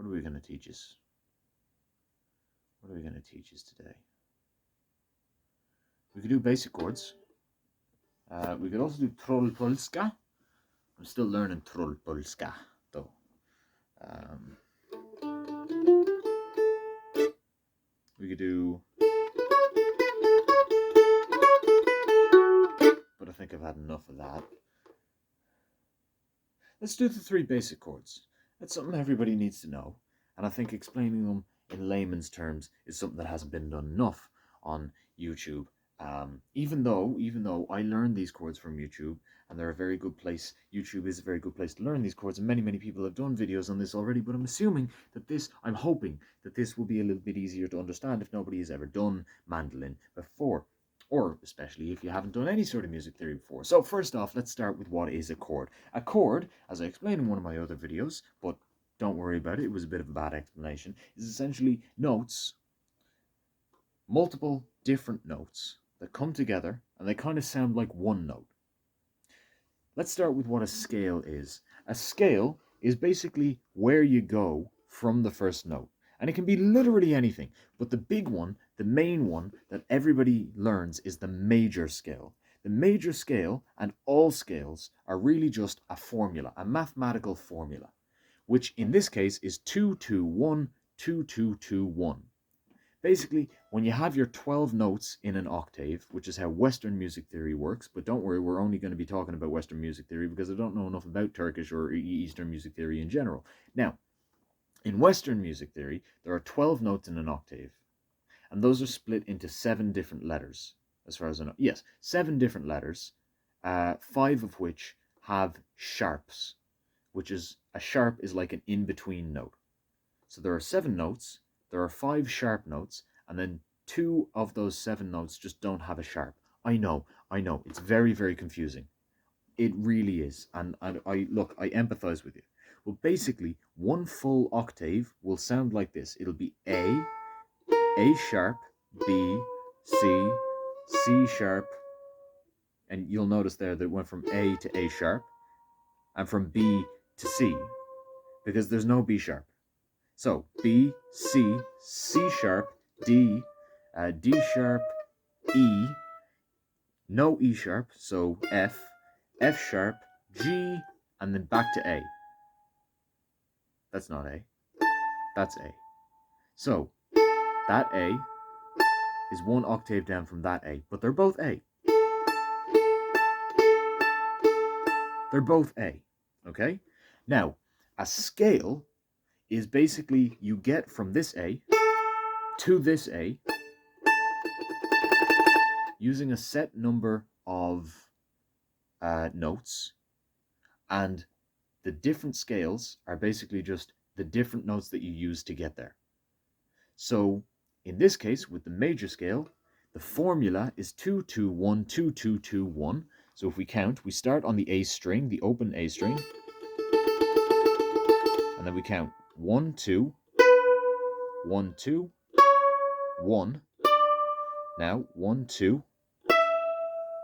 What are we going to teach us? What are we going to teach us today? We could do basic chords. We could also do trollpolska. I'm still learning trollpolska, though. We could do... But I think I've had enough of that. Let's do the 3 basic chords. That's something everybody needs to know. And I think explaining them in layman's terms is something that hasn't been done enough on YouTube. Even though I learned these chords from YouTube, and they're a very good place. YouTube is a very good place to learn these chords, and many people have done videos on this already, but I'm hoping that this will be a little bit easier to understand if nobody has ever done mandolin before, or especially if you haven't done any sort of music theory before. So first off, let's start with what is a chord. A chord, as I explained in one of my other videos, but don't worry about it, it was a bit of a bad explanation, is essentially notes, multiple different notes that come together and they kind of sound like one note. Let's start with what a scale is. A scale is basically where you go from the first note. And it can be literally anything, but the big one, the main one that everybody learns is the major scale. The major scale and all scales are really just a formula, a mathematical formula, which in this case is 2-2-1, 2-2-2-1. Basically, when you have your 12 notes in an octave, which is how Western music theory works, but don't worry, we're only going to be talking about Western music theory because I don't know enough about Turkish or Eastern music theory in general. Now, in Western music theory, there are 12 notes in an octave, and those are split into 7 different letters, as far as I know. Yes, 7 different letters, 5 of which have sharps, which is, a sharp is like an in-between note. So there are 7 notes, there are 5 sharp notes, and then 2 of those 7 notes just don't have a sharp. I know, it's very confusing. It really is, and I empathize with you. Well, basically, one full octave will sound like this. It'll be A sharp, B, C, C sharp, and you'll notice there that it went from A to A sharp, and from B to C, because there's no B sharp. So B, C, C sharp, D, D sharp, E, no E sharp, so F, F sharp, G, and then back to A. That's not A, that's A. So that A is one octave down from that A, but they're both A. They're both A, okay? Now, a scale is basically you get from this A to this A using a set number of notes, and the different scales are basically just the different notes that you use to get there. So in this case, with the major scale, the formula is 2-2-1, 2-2-2-1. So if we count, we start on the A string, the open A string, and then we count 1, 2, 1, 2, 1. Now 1, 2,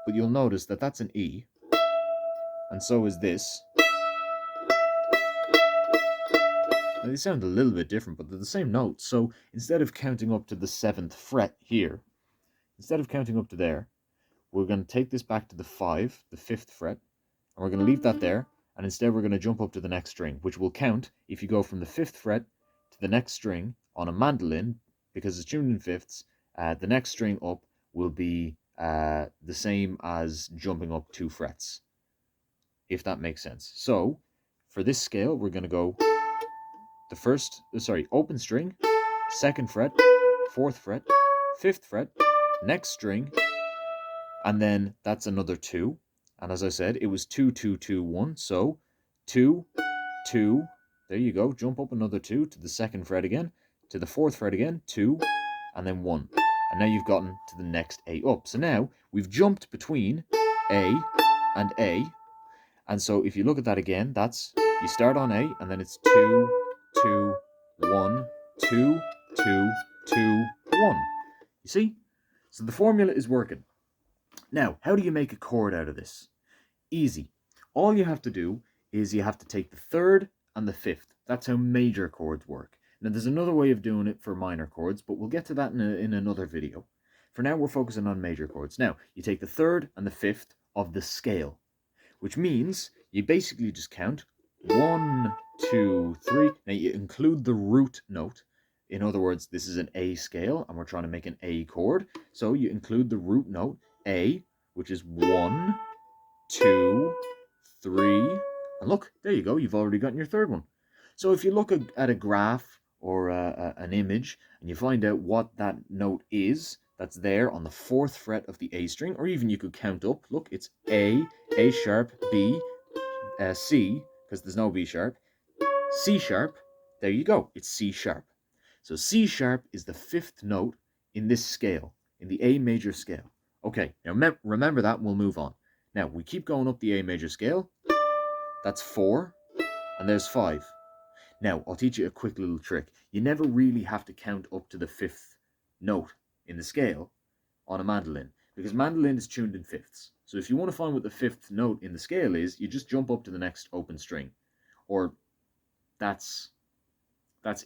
but you'll notice that that's an E, and so is this. Now they sound a little bit different, but they're the same notes. So instead of counting up to the 7th fret here, instead of counting up to there, we're going to take this back to the 5, the 5th fret, and we're going to leave that there, and instead we're going to jump up to the next string, which will count if you go from the 5th fret to the next string on a mandolin, because it's tuned in fifths. The next string up will be the same as jumping up 2 frets, if that makes sense. So for this scale, we're going to go open string, 2nd fret, 4th fret, 5th fret, next string, and then that's another 2. And as I said, it was 2-2-2-1. So 2, 2, there you go. Jump up another 2 to the 2nd fret again, to the 4th fret again, 2, and then 1. And now you've gotten to the next A up. So now we've jumped between A and A. And so if you look at that again, that's, you start on A, and then it's 2, 2, 1, 2, 2, 2, 1. You see? So the formula is working. Now, how do you make a chord out of this? Easy. All you have to do is you have to take the 3rd and the 5th. That's how major chords work. Now there's another way of doing it for minor chords, but we'll get to that in another video. For now, we're focusing on major chords. Now, you take the third and the fifth of the scale, which means you basically just count 1, 2, 3. Now you include the root note. In other words, this is an A scale, and we're trying to make an A chord. So you include the root note, A, which is 1, 2, 3. And look, there you go. You've already gotten your third one. So if you look at a graph or an image, and you find out what that note is, that's there on the 4th fret of the A string, or even you could count up. Look, it's A sharp, B, C, because there's no B sharp, C sharp. There you go. It's C sharp. So C sharp is the 5th note in this scale, in the A major scale. Okay, now remember that, and we'll move on. Now, we keep going up the A major scale. That's 4, and there's 5. Now, I'll teach you a quick little trick. You never really have to count up to the 5th note in the scale on a mandolin, because mandolin is tuned in fifths. So if you want to find what the 5th note in the scale is, you just jump up to the next open string. Or that's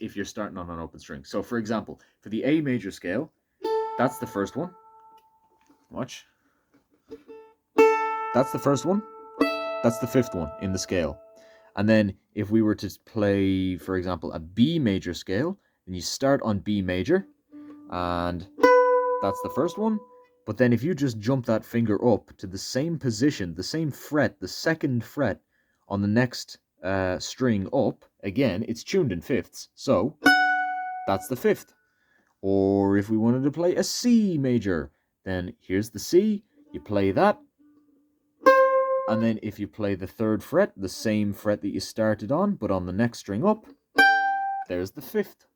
if you're starting on an open string. So for example, for the A major scale, that's the first one. Watch. That's the first one. That's the 5th one in the scale. And then if we were to play, for example, a B major scale, then you start on B major, and that's the first one. But then if you just jump that finger up to the same position, the same fret, the 2nd fret on the next string up, again, it's tuned in fifths. So that's the 5th. Or if we wanted to play a C major, then here's the C, you play that. And then if you play the 3rd fret, the same fret that you started on, but on the next string up, there's the 5th.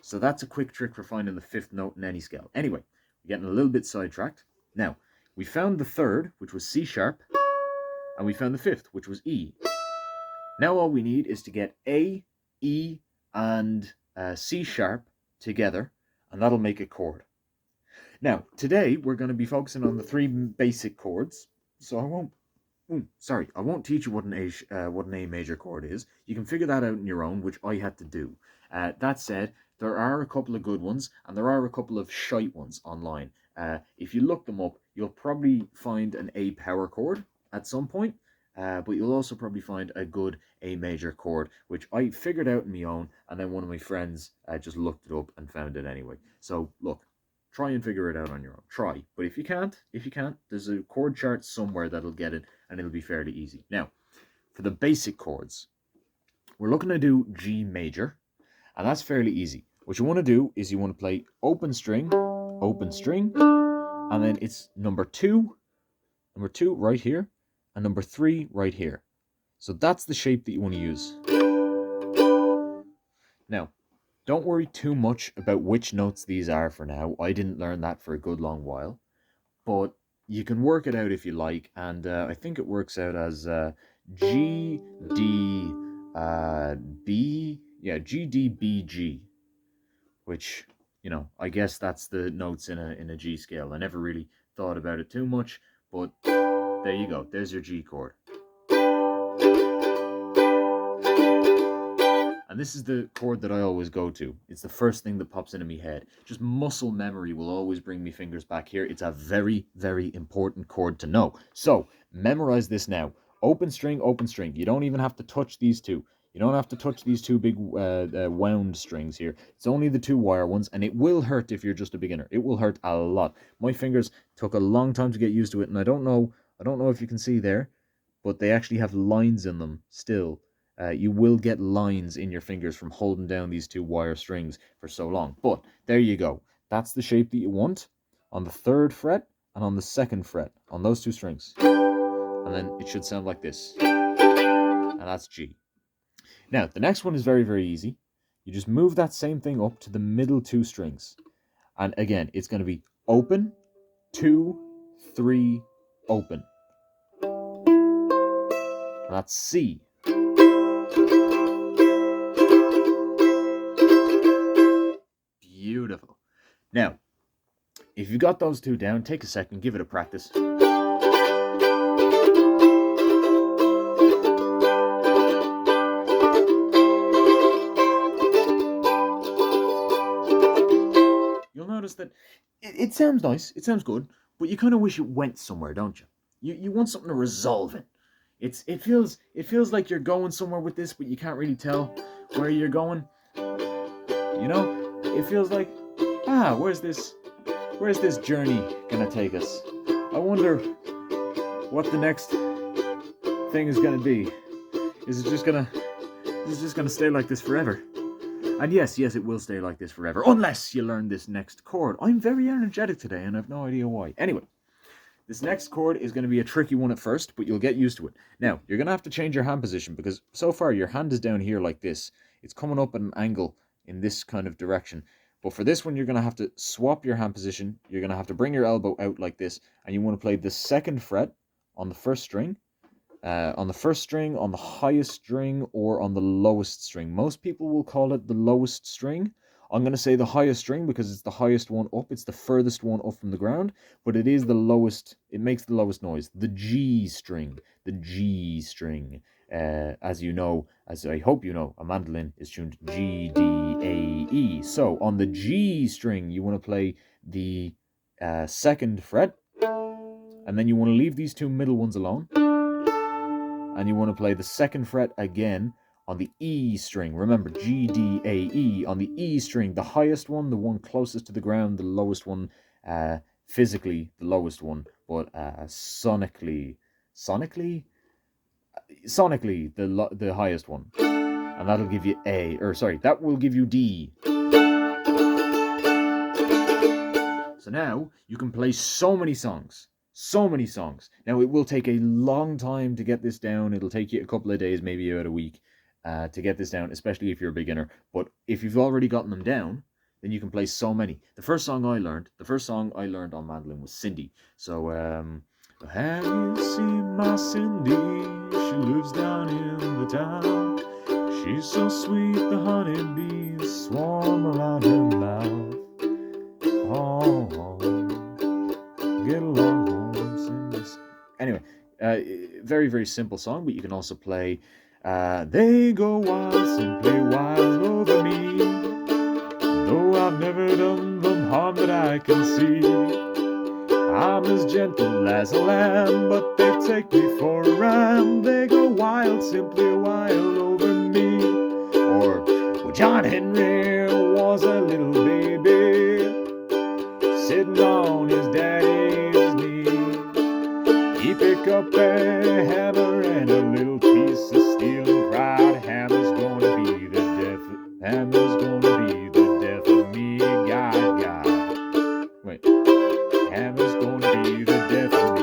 So that's a quick trick for finding the 5th note in any scale. Anyway, we're getting a little bit sidetracked. Now, we found the 3rd, which was C sharp, and we found the 5th, which was E. Now all we need is to get A, E, and C sharp together, and that'll make a chord. Now, today we're going to be focusing on the 3 basic chords, so I won't teach you what an A major chord is. You can figure that out on your own, which I had to do. That said, there are a couple of good ones, and there are a couple of shite ones online. If you look them up, you'll probably find an A power chord at some point, but you'll also probably find a good A major chord, which I figured out on my own, and then one of my friends just looked it up and found it anyway. So look, try and figure it out on your own. Try. But if you can't, there's a chord chart somewhere that'll get it, and it'll be fairly easy. Now, for the basic chords, we're looking to do G major, and that's fairly easy. What you want to do is you want to play open string, and then it's number 2 right here, and number 3 right here. So that's the shape that you want to use. Now, don't worry too much about which notes these are for now. I didn't learn that for a good long while. But you can work it out if you like. And I think it works out as G, D, B. Yeah, G, D, B, G. Which, you know, I guess that's the notes in a G scale. I never really thought about it too much. But there you go. There's your G chord. And this is the chord that I always go to. It's the first thing that pops into my head. Just muscle memory will always bring me fingers back here. It's a very, very important chord to know. So, memorize this now. Open string, open string. You don't even have to touch these two. You don't have to touch these 2 big wound strings here. It's only the 2 wire ones, and it will hurt if you're just a beginner. It will hurt a lot. My fingers took a long time to get used to it, and I don't know if you can see there, but they actually have lines in them still. You will get lines in your fingers from holding down these 2 wire strings for so long. But there you go. That's the shape that you want on the 3rd fret and on the 2nd fret on those 2 strings. And then it should sound like this. And that's G. Now, the next one is very, very easy. You just move that same thing up to the middle 2 strings. And again, it's going to be open, 2, 3, open. And that's C. Beautiful. Now, if you got those 2 down, take a second, give it a practice. just that it sounds nice, it sounds good, but you kind of wish it went somewhere, don't you? You want something to resolve it. It feels like you're going somewhere with this, but you can't really tell where you're going. You know, it feels like, where's this journey gonna take us? I wonder what the next thing is gonna be. Is it just gonna stay like this forever? And yes, it will stay like this forever, unless you learn this next chord. I'm very energetic today, and I've no idea why. Anyway, this next chord is going to be a tricky one at first, but you'll get used to it. Now, you're going to have to change your hand position, because so far your hand is down here like this. It's coming up at an angle in this kind of direction. But for this one, you're going to have to swap your hand position. You're going to have to bring your elbow out like this, and you want to play the 2nd fret on the 1st string, on the 1st string, on the highest string, or on the lowest string. Most people will call it the lowest string. I'm going to say the highest string because it's the highest one up. It's the furthest one up from the ground, but it is the lowest. It makes the lowest noise. The G string. The G string. As you know, as I hope you know, a mandolin is tuned G, D, A, E. So on the G string, you want to play the 2nd fret, and then you want to leave these 2 middle ones alone. And you want to play the 2nd fret again on the E string. Remember, G, D, A, E. On the E string, the highest one, the one closest to the ground, the lowest one, physically the lowest one, but sonically, the highest one. And that'll give you that will give you D. So now you can play so many songs. Now, it will take a long time to get this down. It'll take you a couple of days, maybe about a week, to get this down, especially if you're a beginner. But if you've already gotten them down, then you can play so many. The first song I learned on mandolin was Cindy. So, have you seen my Cindy? She lives down in the town. She's so sweet, the honeybees swarm around her mouth. Oh, get along. Anyway, very, very simple song, but you can also play They Go Wild, Simply Wild Over Me. Though I've never done them harm that I can see, I'm as gentle as a lamb, but they take me for a ram. They go wild, simply wild over me. Or, well, John Henry was a little baby, sitting on his daddy's knee. He picked up a hammer and a little piece of steel and cried, Hammer's gonna be the death. Hammer's gonna be the death of me. God. Wait. Hammer's gonna be the death of me.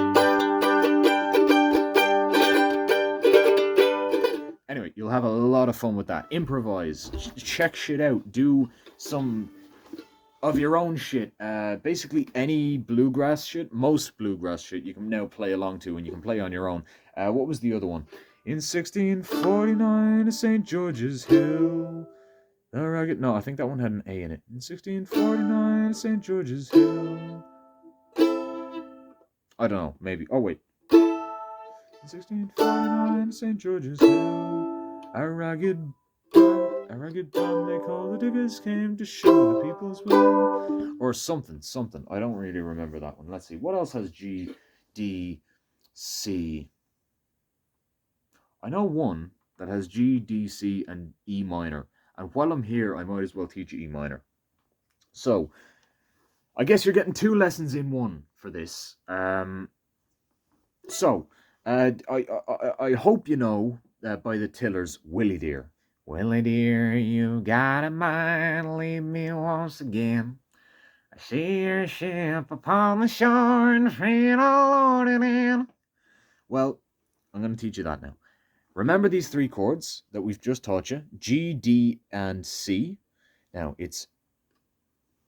Anyway, you'll have a lot of fun with that. Improvise. Check shit out. Do some of your own shit. Basically any bluegrass shit, most bluegrass shit, you can now play along to, and you can play on your own. What was the other one? In 1649 at St. George's Hill. No, I think that one had an A in it. In 1649 at St. George's Hill. I don't know, maybe. Oh, wait. In 1649 at St. George's Hill. A ragged band they call the diggers came to show the people's will. Or something. I don't really remember that one. Let's see. What else has G, D, C? I know one that has G, D, C, and E minor. And while I'm here, I might as well teach you E minor. So, I guess you're getting 2 lessons in one for this. I hope you know by the Tillers, Willy dear. Willy dear, you got a mind, leave me once again. I see your ship upon the shore and feel all loaded in. Well, I'm going to teach you that now. Remember these 3 chords that we've just taught you, G, D, and C. Now, it's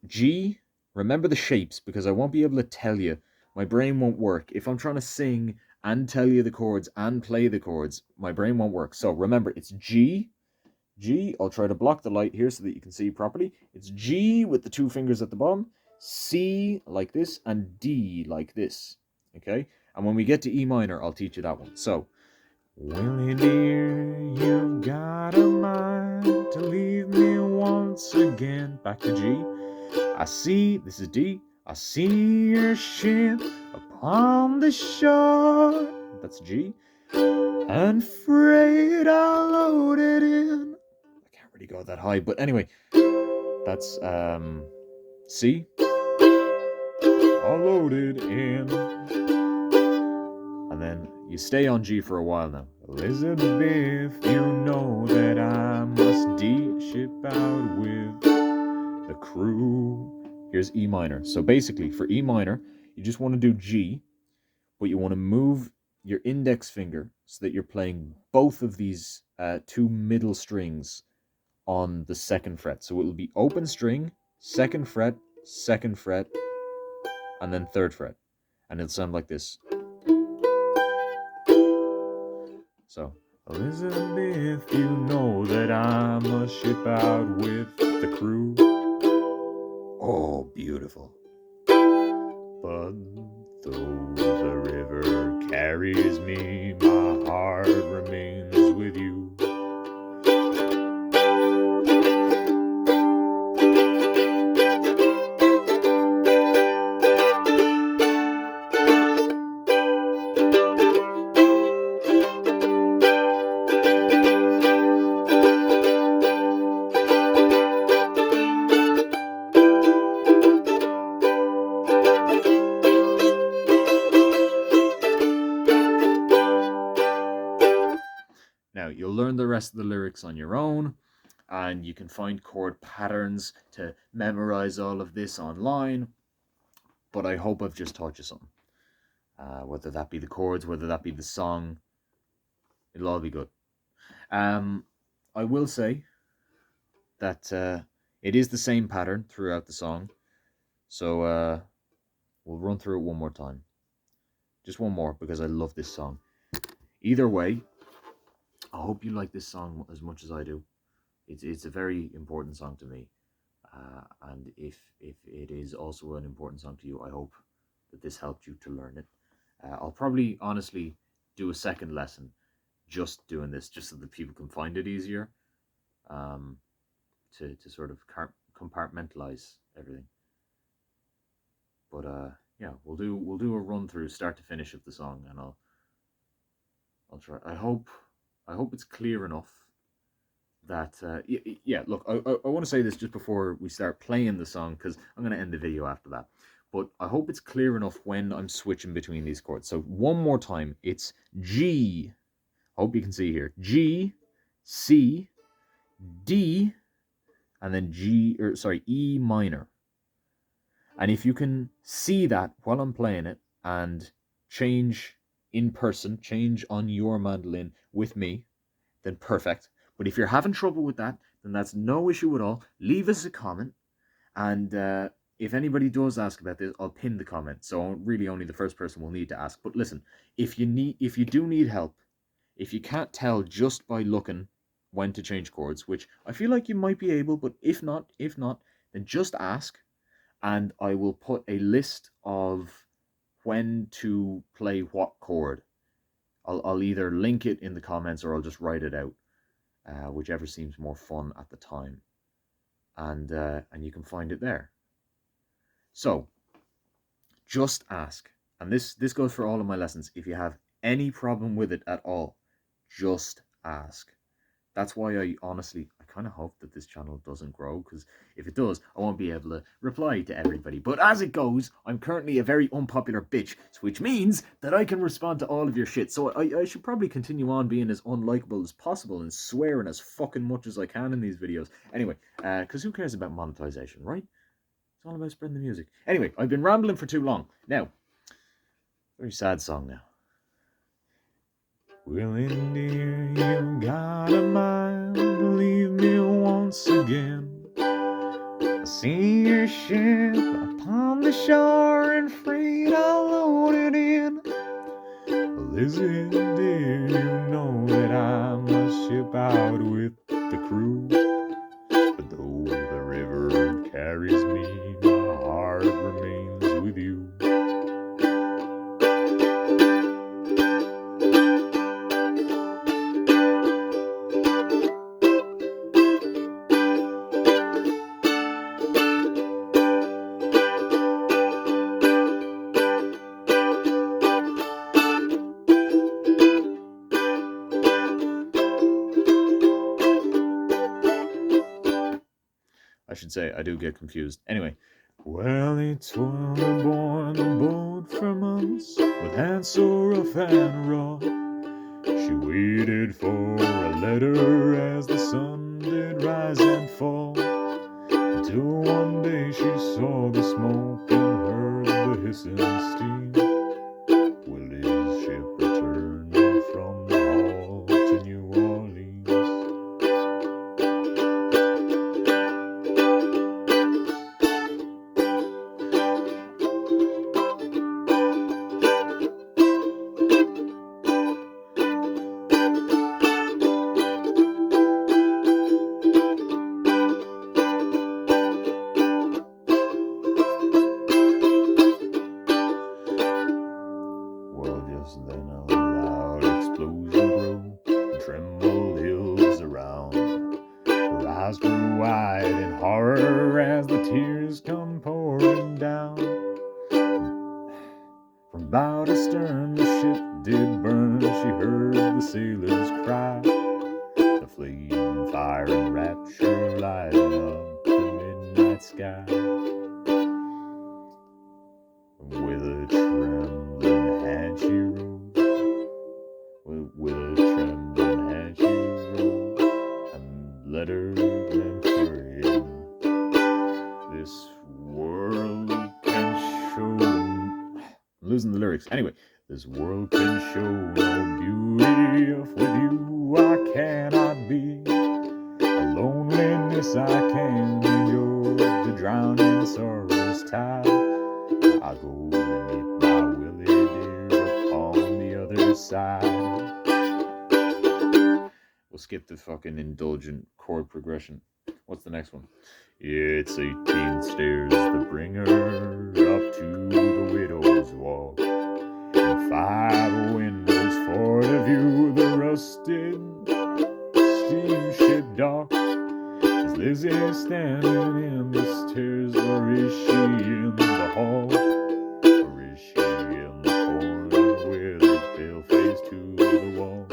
G. Remember the shapes, because I won't be able to tell you. My brain won't work. If I'm trying to sing and tell you the chords and play the chords, my brain won't work. So remember, it's G. I'll try to block the light here so that you can see properly. It's G with the 2 fingers at the bottom, C like this, and D like this. Okay? And when we get to E minor, I'll teach you that one. So, Willie dear, you've got a mind to leave me once again. Back to G. I see, this is D. I see your ship upon the shore. That's G. And freight I loaded in. I can't really go that high, but anyway, that's C. All loaded in. And then you stay on G for a while now. Elizabeth, you know that I must ship out with the crew. Here's E minor. So basically, for E minor, you just want to do G, but you want to move your index finger so that you're playing both of these two middle strings on the second fret. So it will be open string, second fret, and then third fret. And it'll sound like this. So, Elizabeth, you know that I must ship out with the crew. Oh, beautiful. But though the river carries me, my heart remains with you. Now, you'll learn the rest of the lyrics on your own, and you can find chord patterns to memorize all of this online, but I hope I've just taught you something. Whether that be the chords, whether that be the song, it'll all be good. I will say that it is the same pattern throughout the song, so we'll run through it one more time. Just one more, because I love this song. Either way, I hope you like this song as much as I do. It's a very important song to me, and if it is also an important song to you, I hope that this helped you to learn it. I'll probably honestly do a second lesson just doing this, just so that people can find it easier, to sort of compartmentalize everything. But yeah, we'll do a run through start to finish of the song, and I'll try. I hope it's clear enough that yeah. Look, I want to say this just before we start playing the song, because I'm going to end the video after that. But I hope it's clear enough when I'm switching between these chords. So one more time, it's G. I hope you can see here. G, C, D, and then E minor. And if you can see that while I'm playing it and change in person, change on your mandolin with me, then perfect. But if you're having trouble with that, then that's no issue at all. Leave us a comment, and if anybody does ask about this, I'll pin the comment. So really only the first person will need to ask. But listen, if you do need help, if you can't tell just by looking when to change chords, which I feel like you might be able, but if not, then just ask, and I will put a list of when to play what chord. I'll either link it in the comments or I'll just write it out, whichever seems more fun at the time, and you can find it there. So just ask, and this goes for all of my lessons. If you have any problem with it at all, just ask. That's why I kind of hope that this channel doesn't grow, because if it does, I won't be able to reply to everybody. But as it goes, I'm currently a very unpopular bitch, which means that I can respond to all of your shit. So I should probably continue on being as unlikable as possible and swearing as fucking much as I can in these videos. Anyway, because who cares about monetization, right? It's all about spreading the music. Anyway, I've been rambling for too long. Now, very sad song now. Willy, dear, you got a mind to leave me once again. I see your ship upon the shore, and freight all loaded in. Lizzie, dear, you know that I must ship out with the crew. But though the river carries me, my heart remains with you. I should say, I do get confused. Anyway. Well, it's while the boy on the boat for months, with hands so rough and raw. She waited for a letter as the sun did rise and fall, until one day she saw the smoke and heard the hissing steam. Willie's ship returned from the hall to New Orleans. Then a loud explosion broke and trembled hills around. Her eyes grew wide in horror as the tears come pouring down. From bow to stern the ship did burn. She heard the sailors cry, the flame, fire, and rapture lighting up the midnight sky. With a trembling hand she rose. With a trembling hand she wrote a letter meant for him. This world can show. I'm losing the lyrics. Anyway, this world can show no beauty if with you I cannot be. A loneliness I can endure, to drown in sorrow's tide. I go to meet my Willie dear upon the other side. We'll skip the fucking indulgent chord progression. What's the next one? It's 18 stairs that bring her up to the widow's walk, and 5 windows for to view the rusted steamship dock. Is Lizzie standing in the stairs, or is she in the hall? Or is she in the corner with her pale face to the wall?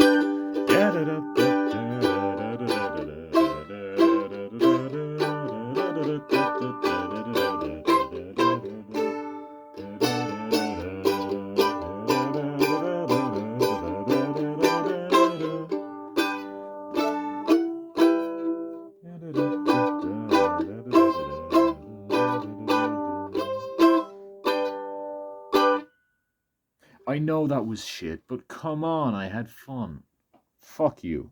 I know that was shit, but come on, I had fun. Fuck you.